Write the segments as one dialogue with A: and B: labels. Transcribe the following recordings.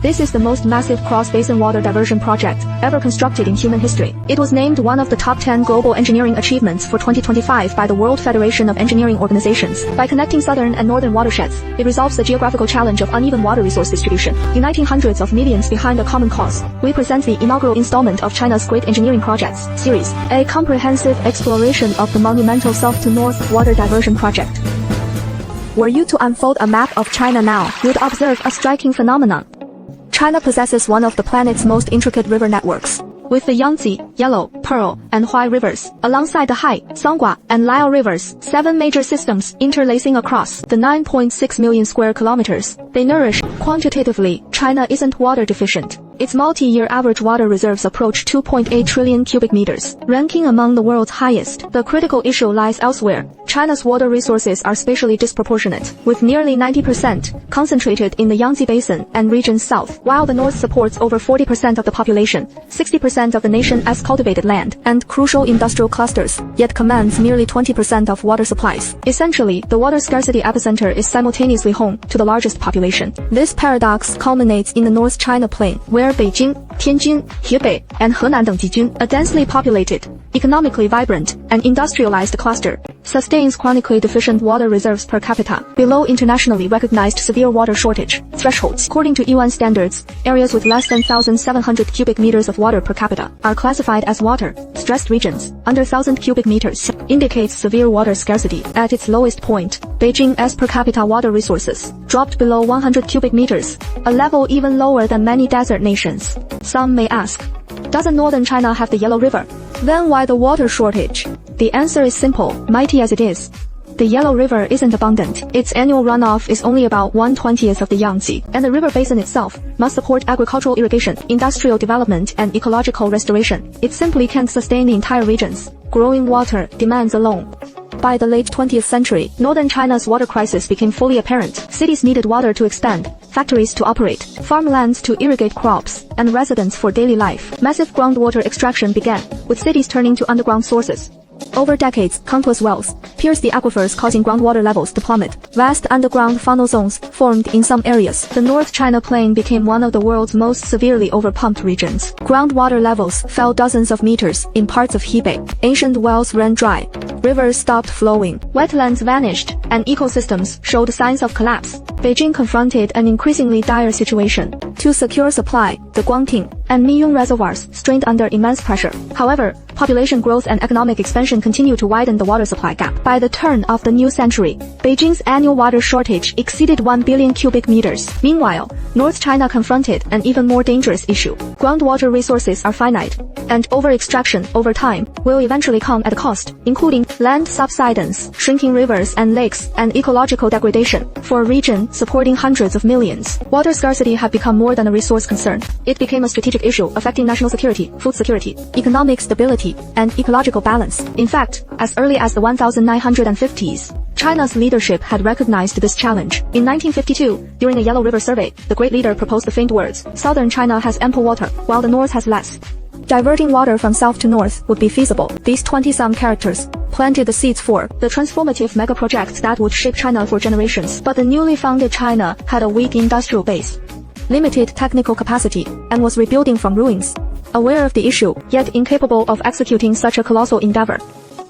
A: This is the most massive cross-basin water diversion project ever constructed in human history. It was named one of the top 10 global engineering achievements for 2025 by the World Federation of Engineering Organizations. By connecting southern and northern watersheds, it resolves the geographical challenge of uneven water resource distribution, uniting hundreds of millions behind a common cause. We present the inaugural installment of China's Great Engineering Projects series, a comprehensive exploration of the monumental south-to-north water diversion project. Were you to unfold a map of China now, you'd observe a striking phenomenon. China possesses one of the planet's most intricate river networks. With the Yangtze, Yellow, Pearl, and Huai rivers, alongside the Hai, Songhua, and Liao rivers, 7 major systems interlacing across the 9.6 million square kilometers they nourish. Quantitatively, China isn't water deficient. Its multi-year average water reserves approach 2.8 trillion cubic meters, ranking among the world's highest. The critical issue lies elsewhere. China's water resources are spatially disproportionate, with nearly 90% concentrated in the Yangtze Basin and regions south, while the north supports over 40% of the population, 60% of the nation as cultivated land, and crucial industrial clusters, yet commands nearly 20% of water supplies. Essentially, the water scarcity epicenter is simultaneously home to the largest population. This paradox culminates in the North China Plain, where Beijing, Tianjin, Hebei, and Henan等地区, a densely populated, economically vibrant, and industrialized cluster, sustains chronically deficient water reserves per capita, below internationally recognized severe water shortage thresholds. According to UN standards, areas with less than 1,700 cubic meters of water per capita are classified as water-stressed regions. Under 1,000 cubic meters indicates severe water scarcity. At its lowest point, Beijing's per capita water resources dropped below 100 cubic meters, a level even lower than many desert nations. Some may ask, doesn't northern China have the Yellow River? Then why the water shortage? The answer is simple, mighty as it is. The Yellow River isn't abundant. Its annual runoff is only about 1/20th of the Yangtze, and the river basin itself must support agricultural irrigation, industrial development, and ecological restoration. It simply can't sustain the entire region's growing water demands alone. By the late 20th century, northern China's water crisis became fully apparent. Cities needed water to expand, factories to operate, farmlands to irrigate crops, and residents for daily life. Massive groundwater extraction began, with cities turning to underground sources. Over decades, countless wells pierced the aquifers, causing groundwater levels to plummet. Vast underground funnel zones formed in some areas. The North China Plain became one of the world's most severely overpumped regions. Groundwater levels fell dozens of meters in parts of Hebei. Ancient wells ran dry. Rivers stopped flowing. Wetlands vanished, and ecosystems showed signs of collapse. Beijing confronted an increasingly dire situation. To secure supply, the Guangting and Miyun reservoirs strained under immense pressure. However, population growth and economic expansion continued to widen the water supply gap. By the turn of the new century, Beijing's annual water shortage exceeded 1 billion cubic meters. Meanwhile, North China confronted an even more dangerous issue. Groundwater resources are finite, and over-extraction over time will eventually come at a cost, including land subsidence, shrinking rivers and lakes, and ecological degradation. For a region supporting hundreds of millions, water scarcity had become more than a resource concern. It became a strategic issue affecting national security, food security, economic stability, and ecological balance. In fact, as early as the 1950s, China's leadership had recognized this challenge. In 1952, during a Yellow River survey, the great leader proposed the famed words, "Southern China has ample water, while the north has less." Diverting water from south to north would be feasible. These 20-some characters planted the seeds for the transformative mega-projects that would shape China for generations. But the newly founded China had a weak industrial base, limited technical capacity, and was rebuilding from ruins. Aware of the issue, yet incapable of executing such a colossal endeavor,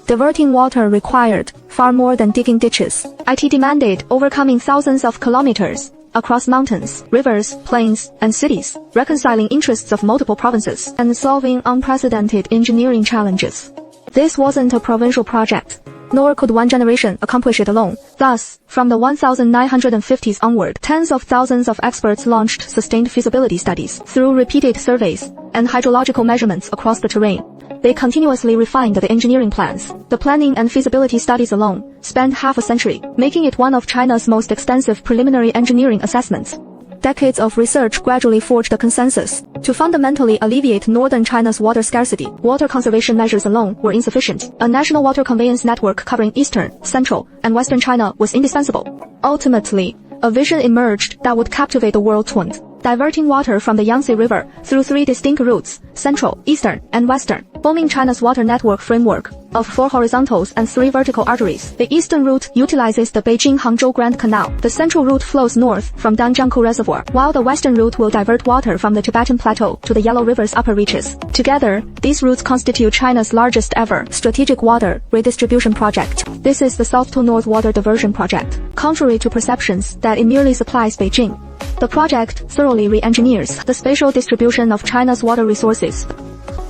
A: diverting water required far more than digging ditches. It demanded overcoming thousands of kilometers across mountains, rivers, plains, and cities, reconciling interests of multiple provinces, and solving unprecedented engineering challenges. This wasn't a provincial project, nor could one generation accomplish it alone. Thus, from the 1950s onward, tens of thousands of experts launched sustained feasibility studies. Through repeated surveys and hydrological measurements across the terrain, they continuously refined the engineering plans. The planning and feasibility studies alone spanned half a century, making it one of China's most extensive preliminary engineering assessments. Decades of research gradually forged a consensus to fundamentally alleviate northern China's water scarcity. Water conservation measures alone were insufficient. A national water conveyance network covering eastern, central, and western China was indispensable. Ultimately, a vision emerged that would captivate the world twin, diverting water from the Yangtze River through 3 distinct routes, central, eastern, and western. forming China's water network framework of 4 horizontals and 3 vertical arteries. The eastern route utilizes the Beijing-Hangzhou Grand Canal. The central route flows north from Danjiangkou Reservoir, while the western route will divert water from the Tibetan Plateau to the Yellow River's upper reaches. Together, these routes constitute China's largest ever strategic water redistribution project. This is the south-to-north water diversion project. Contrary to perceptions that it merely supplies Beijing, the project thoroughly re-engineers the spatial distribution of China's water resources.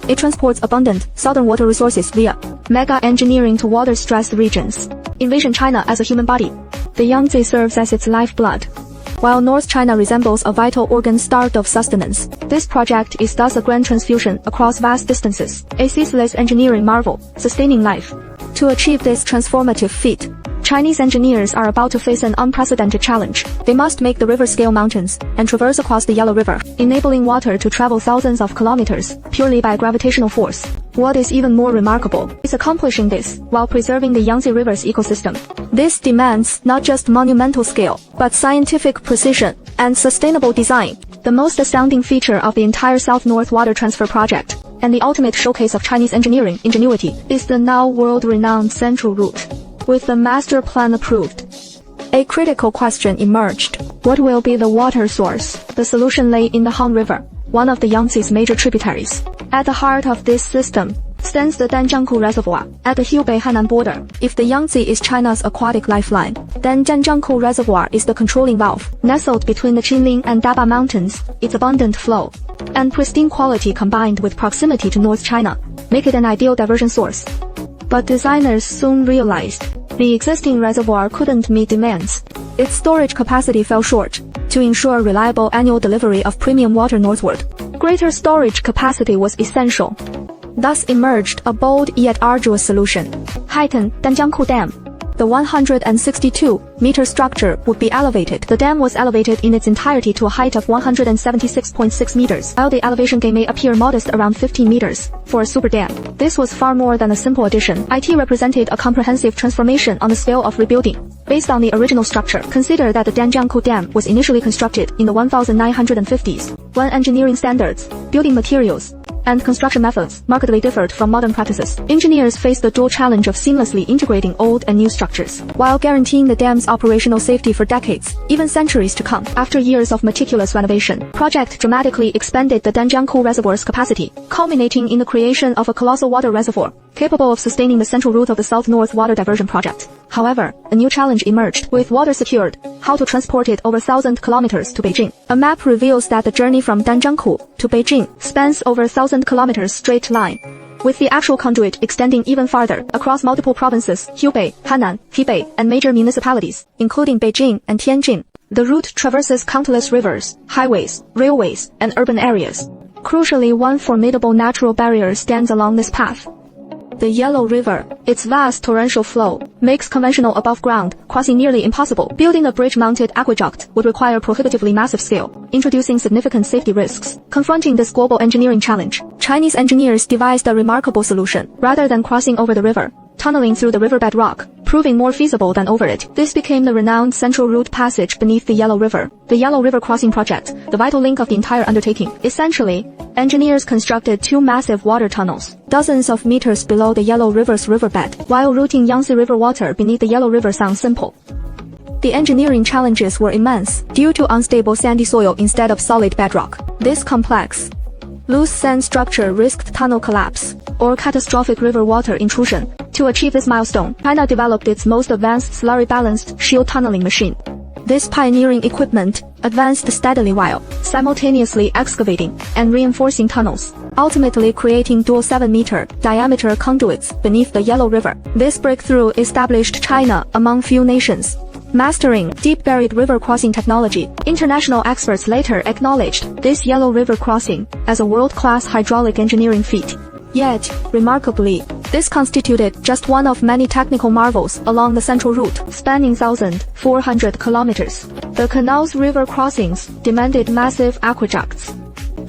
A: It transports abundant southern water resources via mega engineering to water-stressed regions. Envision China as a human body. The Yangtze serves as its lifeblood, while North China resembles a vital organ starved of sustenance. This project is thus a grand transfusion across vast distances, a ceaseless engineering marvel, sustaining life. To achieve this transformative feat, Chinese engineers are about to face an unprecedented challenge. They must make the river-scale mountains and traverse across the Yellow River, enabling water to travel thousands of kilometers purely by gravitational force. What is even more remarkable is accomplishing this while preserving the Yangtze River's ecosystem. This demands not just monumental scale, but scientific precision and sustainable design. The most astounding feature of the entire South-North Water Transfer Project, and the ultimate showcase of Chinese engineering ingenuity, is the now world-renowned Central Route. With the master plan approved, a critical question emerged. What will be the water source? The solution lay in the Han River, one of the Yangtze's major tributaries. At the heart of this system stands the Danjiangkou Reservoir, at the Hubei-Henan border. If the Yangtze is China's aquatic lifeline, then Danjiangkou Reservoir is the controlling valve. Nestled between the Qinling and Daba Mountains, its abundant flow and pristine quality combined with proximity to North China make it an ideal diversion source. But designers soon realized the existing reservoir couldn't meet demands. Its storage capacity fell short. To ensure reliable annual delivery of premium water northward, greater storage capacity was essential. Thus emerged a bold yet arduous solution. Heighten Danjiangkou Dam. The 162-meter structure would be elevated. The dam was elevated in its entirety to a height of 176.6 meters, while the elevation gain may appear modest around 15 meters. For a super dam, this was far more than a simple addition. It represented a comprehensive transformation on the scale of rebuilding. Based on the original structure, consider that the Danjiangkou Dam was initially constructed in the 1950s, when engineering standards, building materials, and construction methods markedly differed from modern practices. Engineers faced the dual challenge of seamlessly integrating old and new structures, while guaranteeing the dam's operational safety for decades, even centuries to come. After years of meticulous renovation, project dramatically expanded the Danjiangkou Reservoir's capacity, culminating in the creation of a colossal water reservoir, capable of sustaining the central route of the South-North Water Diversion Project. However, a new challenge emerged. With water secured, how to transport it over 1,000 kilometers to Beijing? A map reveals that the journey from Danjiangkou to Beijing spans over 1,000 kilometers straight line, with the actual conduit extending even farther across multiple provinces, Hubei, Henan, Hebei, and major municipalities, including Beijing and Tianjin. The route traverses countless rivers, highways, railways, and urban areas. Crucially, one formidable natural barrier stands along this path. The Yellow River. Its vast torrential flow makes conventional above-ground crossing nearly impossible. Building a bridge-mounted aqueduct would require prohibitively massive scale, introducing significant safety risks. Confronting this global engineering challenge, Chinese engineers devised a remarkable solution. Rather than crossing over the river, tunneling through the riverbed rock, proving more feasible than over it. This became the renowned Central Route passage beneath the Yellow River. The Yellow River Crossing Project, the vital link of the entire undertaking. Essentially, engineers constructed 2 massive water tunnels, dozens of meters below the Yellow River's riverbed. While routing Yangtze River water beneath the Yellow River sounds simple, the engineering challenges were immense due to unstable sandy soil instead of solid bedrock. This complex, loose sand structure risked tunnel collapse or catastrophic river water intrusion. To achieve this milestone, China developed its most advanced slurry-balanced shield tunneling machine. This pioneering equipment advanced steadily while simultaneously excavating and reinforcing tunnels, ultimately creating dual 7-meter diameter conduits beneath the Yellow River. This breakthrough established China among few nations mastering deep-buried river crossing technology. International experts later acknowledged this Yellow River crossing as a world-class hydraulic engineering feat. Yet, remarkably, this constituted just one of many technical marvels along the Central Route, spanning 1,400 kilometers. The canal's river crossings demanded massive aqueducts,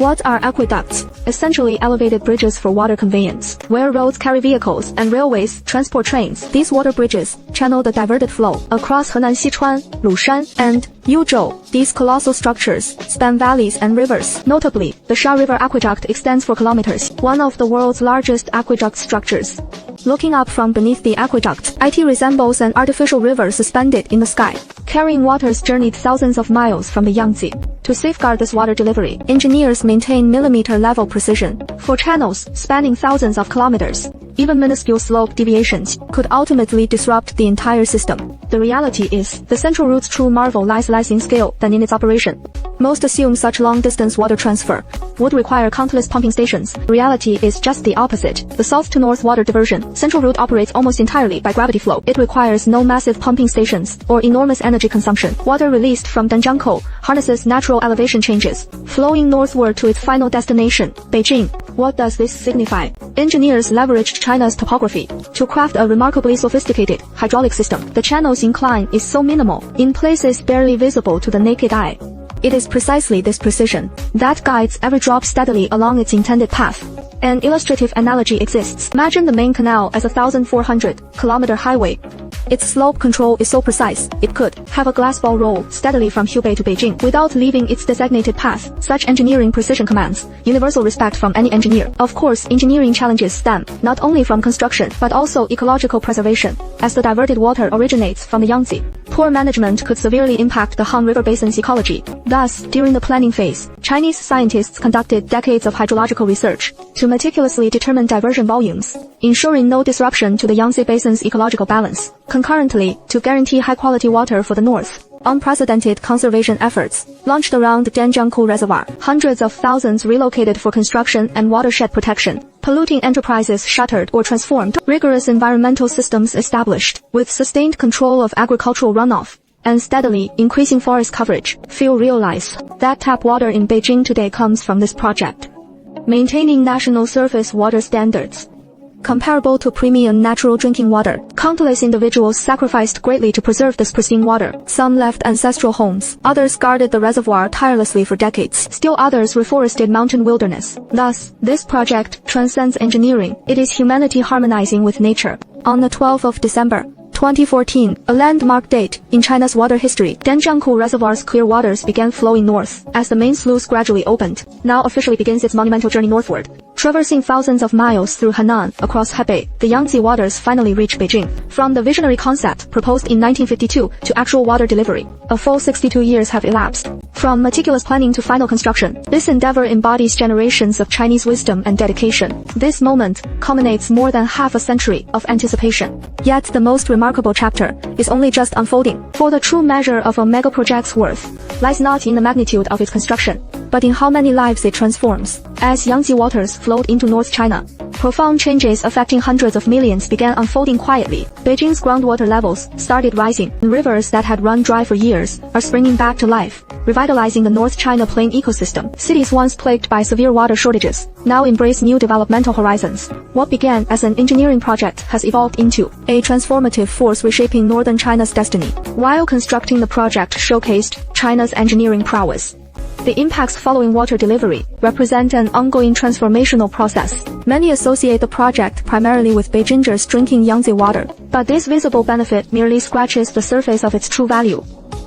A: What are aqueducts? Essentially elevated bridges for water conveyance, where roads carry vehicles and railways transport trains. These water bridges channel the diverted flow across Henan Sichuan, Lushan, and Yuzhou. These colossal structures span valleys and rivers. Notably, the Sha River Aqueduct extends for kilometers, one of the world's largest aqueduct structures. Looking up from beneath the aqueduct, it resembles an artificial river suspended in the sky. Carrying waters journeyed thousands of miles from the Yangtze. To safeguard this water delivery, engineers maintain millimeter-level precision. For channels spanning thousands of kilometers, even minuscule slope deviations could ultimately disrupt the entire system. The reality is, the central route's true marvel lies less in scale than in its operation. Most assume such long-distance water transfer would require countless pumping stations. Reality is just the opposite. The south-to-north water diversion central route operates almost entirely by gravity flow. It requires no massive pumping stations or enormous energy consumption. Water released from Danjiangkou harnesses natural elevation changes, flowing northward to its final destination, Beijing. What does this signify? Engineers leveraged China's topography to craft a remarkably sophisticated hydraulic system. The channel's incline is so minimal, in places barely visible to the naked eye. It is precisely this precision that guides every drop steadily along its intended path. An illustrative analogy exists. Imagine the main canal as a 1,400-kilometer highway. Its slope control is so precise, it could have a glass ball roll steadily from Hubei to Beijing without leaving its designated path. Such engineering precision commands universal respect from any engineer. Of course, engineering challenges stem not only from construction but also ecological preservation, as the diverted water originates from the Yangtze. Poor management could severely impact the Han River Basin's ecology. Thus, during the planning phase, Chinese scientists conducted decades of hydrological research to meticulously determine diversion volumes, ensuring no disruption to the Yangtze Basin's ecological balance. Concurrently, to guarantee high-quality water for the north, unprecedented conservation efforts launched around Danjiangkou Reservoir. Hundreds of thousands relocated for construction and watershed protection. Polluting enterprises shuttered or transformed. Rigorous environmental systems established, with sustained control of agricultural runoff and steadily increasing forest coverage. Few realize that tap water in Beijing today comes from this project. Maintaining national surface water standards comparable to premium natural drinking water. Countless individuals sacrificed greatly to preserve this pristine water. Some left ancestral homes, others guarded the reservoir tirelessly for decades. Still others reforested mountain wilderness. Thus, this project transcends engineering. It is humanity harmonizing with nature. On the 12th of December, 2014, a landmark date in China's water history, Danjiangkou Reservoir's clear waters began flowing north as the main sluice gradually opened. Now officially begins its monumental journey northward. Traversing thousands of miles through Henan, across Hebei, the Yangtze waters finally reach Beijing. From the visionary concept proposed in 1952 to actual water delivery, a full 62 years have elapsed. From meticulous planning to final construction, this endeavor embodies generations of Chinese wisdom and dedication. This moment culminates more than half a century of anticipation. Yet the most remarkable chapter is only just unfolding. For the true measure of a mega-project's worth lies not in the magnitude of its construction, but in how many lives it transforms. As Yangtze waters flowed into North China, profound changes affecting hundreds of millions began unfolding quietly. Beijing's groundwater levels started rising. Rivers that had run dry for years are springing back to life, revitalizing the North China plain ecosystem. Cities once plagued by severe water shortages now embrace new developmental horizons. What began as an engineering project has evolved into a transformative force reshaping northern China's destiny. While constructing the project showcased China's engineering prowess, the impacts following water delivery represent an ongoing transformational process. Many associate the project primarily with Beijingers drinking Yangtze water, but this visible benefit merely scratches the surface of its true value.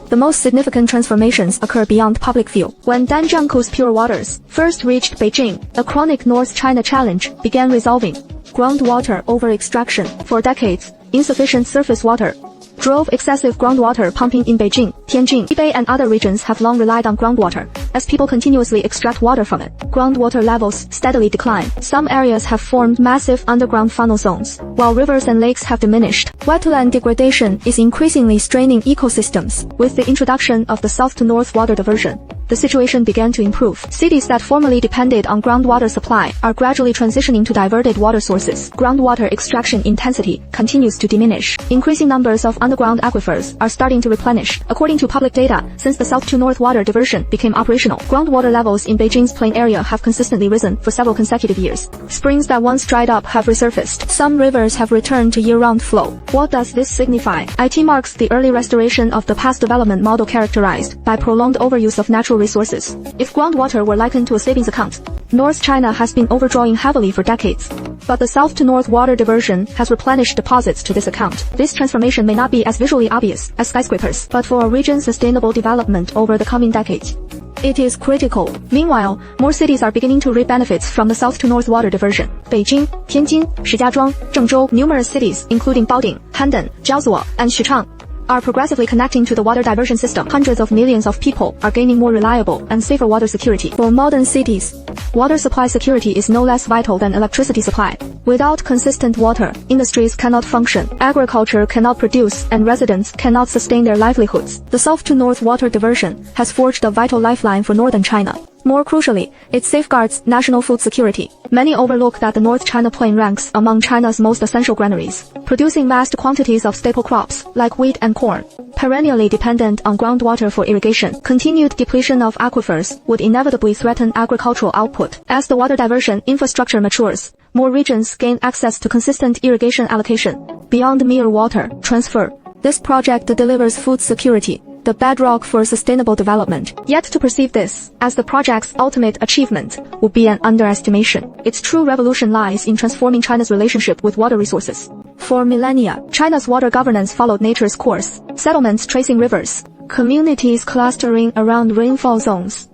A: The most significant transformations occur beyond public view. When Danjiangkou's pure waters first reached Beijing, a chronic North China challenge began resolving. Groundwater over-extraction. For decades, insufficient surface water drove excessive groundwater pumping in Beijing, Tianjin, Hebei and other regions have long relied on groundwater. As people continuously extract water from it, groundwater levels steadily decline. Some areas have formed massive underground funnel zones, while rivers and lakes have diminished. Wetland degradation is increasingly straining ecosystems. With the introduction of the south-to-north water diversion, the situation began to improve. Cities that formerly depended on groundwater supply are gradually transitioning to diverted water sources. Groundwater extraction intensity continues to diminish. Increasing numbers of underground aquifers are starting to replenish. According to public data, since the south-to-north water diversion became operational traditional. Groundwater levels in Beijing's plain area have consistently risen for several consecutive years. Springs that once dried up have resurfaced. Some rivers have returned to year-round flow. What does this signify? It marks the early restoration of the past development model characterized by prolonged overuse of natural resources. If groundwater were likened to a savings account, North China has been overdrawing heavily for decades. But the south-to-north water diversion has replenished deposits to this account. This transformation may not be as visually obvious as skyscrapers, but for a region's sustainable development over the coming decades, it is critical. Meanwhile, more cities are beginning to reap benefits from the south-to-north water diversion. Beijing, Tianjin, Shijiazhuang, Zhengzhou, numerous cities, including Baoding, Handan, Jiaozuo, and Xuchang, are progressively connecting to the water diversion system. Hundreds of millions of people are gaining more reliable and safer water security. For modern cities, water supply security is no less vital than electricity supply. Without consistent water, industries cannot function, agriculture cannot produce, and residents cannot sustain their livelihoods. The south-to-north water diversion has forged a vital lifeline for northern China. More crucially, it safeguards national food security. Many overlook that the North China Plain ranks among China's most essential granaries, producing vast quantities of staple crops like wheat and corn. Perennially dependent on groundwater for irrigation, continued depletion of aquifers would inevitably threaten agricultural output. As the water diversion infrastructure matures, more regions gain access to consistent irrigation allocation beyond mere water transfer. This project delivers food security, the bedrock for sustainable development. Yet to perceive this as the project's ultimate achievement would be an underestimation. Its true revolution lies in transforming China's relationship with water resources. For millennia, China's water governance followed nature's course, settlements tracing rivers, communities clustering around rainfall zones.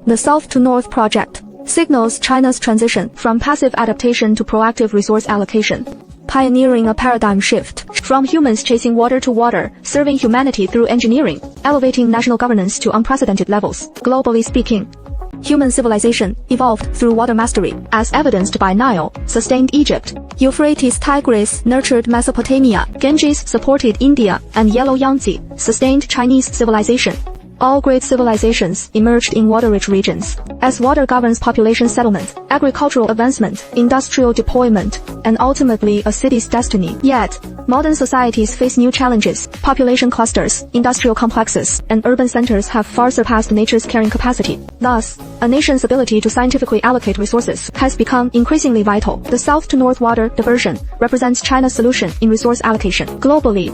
A: The South-to-North project signals China's transition from passive adaptation to proactive resource allocation, pioneering a paradigm shift from humans chasing water to water, serving humanity through engineering, elevating national governance to unprecedented levels. Globally speaking, human civilization evolved through water mastery, as evidenced by Nile, sustained Egypt, Euphrates Tigris nurtured Mesopotamia, Ganges supported India, and Yellow Yangtze sustained Chinese civilization. All great civilizations emerged in water-rich regions. As water governs population settlement, agricultural advancement, industrial deployment, and ultimately a city's destiny. Yet, modern societies face new challenges. Population clusters, industrial complexes, and urban centers have far surpassed nature's carrying capacity. Thus, a nation's ability to scientifically allocate resources has become increasingly vital. The south-to-north water diversion represents China's solution in resource allocation. Globally,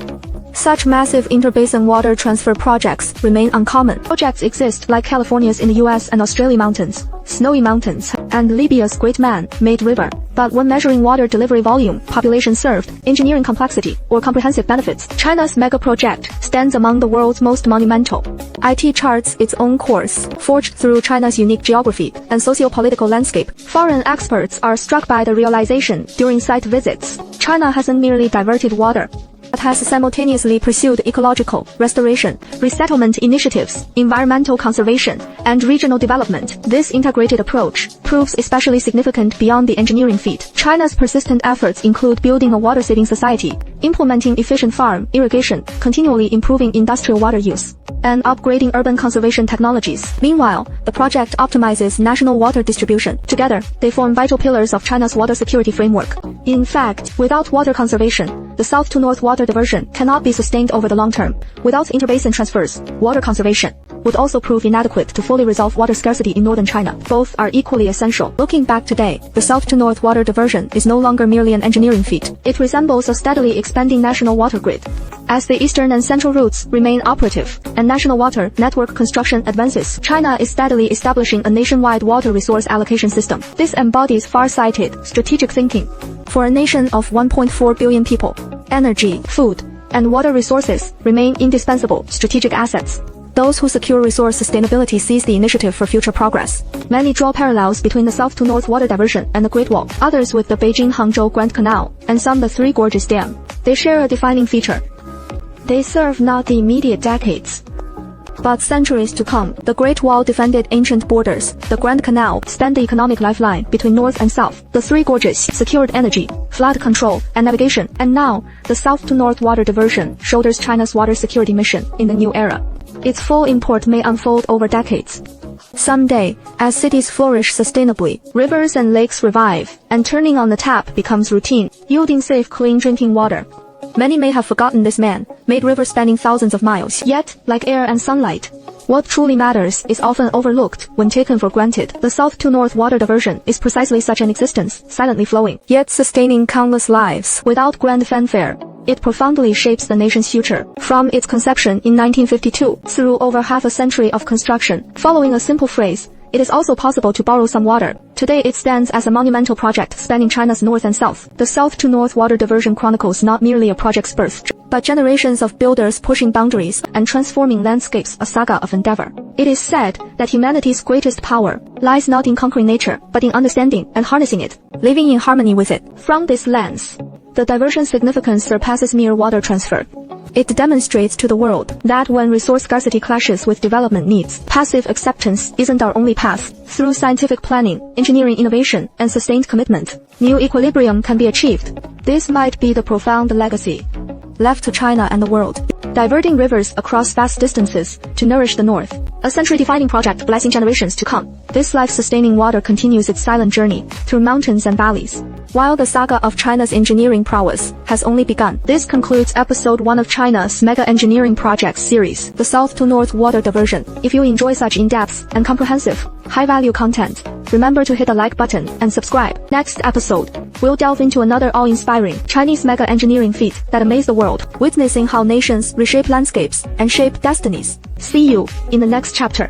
A: such massive interbasin water transfer projects remain uncommon. Projects exist like California's in the US and Australia mountains, Snowy Mountains, and Libya's Great Man-Made River. But when measuring water delivery volume, population served, engineering complexity, or comprehensive benefits, China's mega-project stands among the world's most monumental. IT charts its own course, forged through China's unique geography and socio-political landscape. Foreign experts are struck by the realization during site visits. China hasn't merely diverted water, but has simultaneously pursued ecological restoration, resettlement initiatives, environmental conservation, and regional development. This integrated approach proves especially significant beyond the engineering feat. China's persistent efforts include building a water-saving society, implementing efficient farm irrigation, continually improving industrial water use, and upgrading urban conservation technologies. Meanwhile, the project optimizes national water distribution. Together, they form vital pillars of China's water security framework. In fact, without water conservation, the south-to-north water diversion cannot be sustained over the long term. Without interbasin transfers, water conservation would also prove inadequate to fully resolve water scarcity in northern China. Both are equally essential. Looking back today, the south-to-north water diversion is no longer merely an engineering feat. It resembles a steadily expanding national water grid. As the eastern and central routes remain operative and national water network construction advances, China is steadily establishing a nationwide water resource allocation system. This embodies far-sighted, strategic thinking. For a nation of 1.4 billion people, energy, food, and water resources remain indispensable strategic assets. Those who secure resource sustainability seize the initiative for future progress. Many draw parallels between the south-to-north water diversion and the Great Wall, others with the Beijing-Hangzhou Grand Canal, and some the Three Gorges Dam. They share a defining feature. They serve not the immediate decades, but centuries to come. The Great Wall defended ancient borders. The Grand Canal spanned the economic lifeline between north and south. The Three Gorges secured energy, flood control, and navigation. And now, the south-to-north water diversion shoulders China's water security mission in the new era. Its full import may unfold over decades. Someday, as cities flourish sustainably, rivers and lakes revive, and turning on the tap becomes routine, yielding safe, clean drinking water. Many may have forgotten this man-made river spanning thousands of miles. Yet, like air and sunlight, What truly matters is often overlooked when taken for granted. The south-to-north water diversion is precisely such an existence, silently flowing, yet sustaining countless lives without grand fanfare. It profoundly shapes the nation's future. From its conception in 1952, through over half a century of construction, following a simple phrase, "It is also possible to borrow some water." Today it stands as a monumental project spanning China's north and south. The south-to-north water diversion chronicles not merely a project's birth, but generations of builders pushing boundaries and transforming landscapes, a saga of endeavor. It is said that humanity's greatest power lies not in conquering nature, but in understanding and harnessing it, living in harmony with it. From this lens, the diversion's significance surpasses mere water transfer. It demonstrates to the world that when resource scarcity clashes with development needs, passive acceptance isn't our only path. Through scientific planning, engineering innovation, and sustained commitment, new equilibrium can be achieved. This might be the profound legacy left to China and the world. Diverting rivers across vast distances to nourish the north. A century-defining project blessing generations to come. This life-sustaining water continues its silent journey through mountains and valleys, while the saga of China's engineering prowess has only begun. This concludes episode 1 of China's Mega Engineering Projects series, the South-to-North Water Diversion. If you enjoy such in-depth and comprehensive, high-value content, remember to hit the like button and subscribe. Next episode, we'll delve into another awe-inspiring Chinese mega engineering feat that amazed the world, witnessing how nations reshape landscapes and shape destinies. See you in the next chapter.